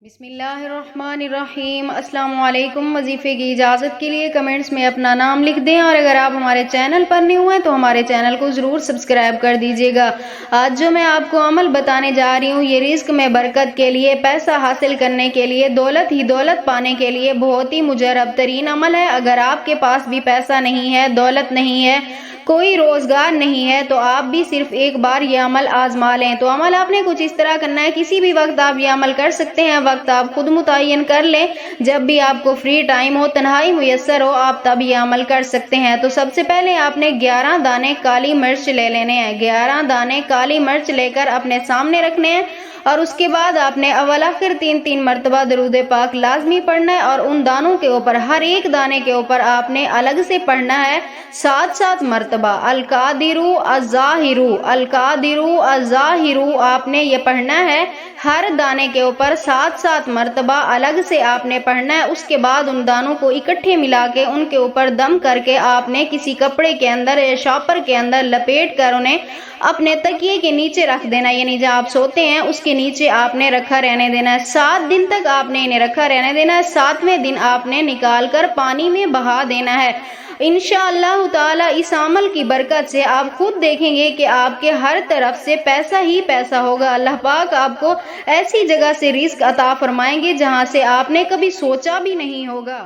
بسم اللہ الرحمن الرحیم۔ السلام علیکم۔ وظیفے کی اجازت کے لیے کمنٹس میں اپنا نام لکھ دیں، اور اگر آپ ہمارے چینل پر نہیں ہوئے تو ہمارے چینل کو ضرور سبسکرائب کر دیجیے گا۔ آج جو میں آپ کو عمل بتانے جا رہی ہوں، یہ رزق میں برکت کے لیے، پیسہ حاصل کرنے کے لیے، دولت ہی دولت پانے کے لیے بہت ہی مجرب ترین عمل ہے۔ اگر آپ کے پاس بھی پیسہ نہیں ہے، دولت نہیں ہے، کوئی روزگار نہیں ہے، تو آپ بھی صرف ایک بار یہ عمل آزما لیں۔ تو عمل آپ نے کچھ اس طرح کرنا ہے، کسی بھی وقت آپ یہ عمل کر سکتے ہیں، وقت آپ خود متعین کر لیں، جب بھی آپ کو فری ٹائم ہو، تنہائی میسر ہو، آپ تب یہ عمل کر سکتے ہیں۔ تو سب سے پہلے آپ نے 11 دانے کالی مرچ لے لینے ہیں۔ 11 دانے کالی مرچ لے کر اپنے سامنے رکھنے ہیں، اور اس کے بعد آپ نے اول آخر 3 مرتبہ درود پاک لازمی پڑھنا ہے، اور ان دانوں کے اوپر، ہر ایک دانے کے اوپر آپ نے الگ سے پڑھنا ہے 7 مرتبہ القادرو الظاہرو القادرو الظاہرو۔ آپ نے یہ پڑھنا ہے ہر دانے کے اوپر 7 مرتبہ الگ سے آپ نے پڑھنا ہے۔ اس کے بعد ان دانوں کو اکٹھے ملا کے ان کے اوپر دم کر کے آپ نے کسی کپڑے کے اندر یا شاپر کے اندر لپیٹ کر انہیں اپنے تکیے کے نیچے رکھ دینا، یعنی جہاں آپ سوتے ہیں اس کے نیچے آپ نے رکھا رہنے دینا ہے۔ 7 دن تک آپ نے انہیں رکھا رہنے دینا ہے۔ 7ویں دن آپ نے نکال کر پانی میں بہا دینا ہے۔ انشاءاللہ تعالی اس عمل کی برکت سے آپ خود دیکھیں گے کہ آپ کے ہر طرف سے پیسہ ہی پیسہ ہوگا۔ اللہ پاک آپ کو ایسی جگہ سے رزق عطا فرمائیں گے جہاں سے آپ نے کبھی سوچا بھی نہیں ہوگا۔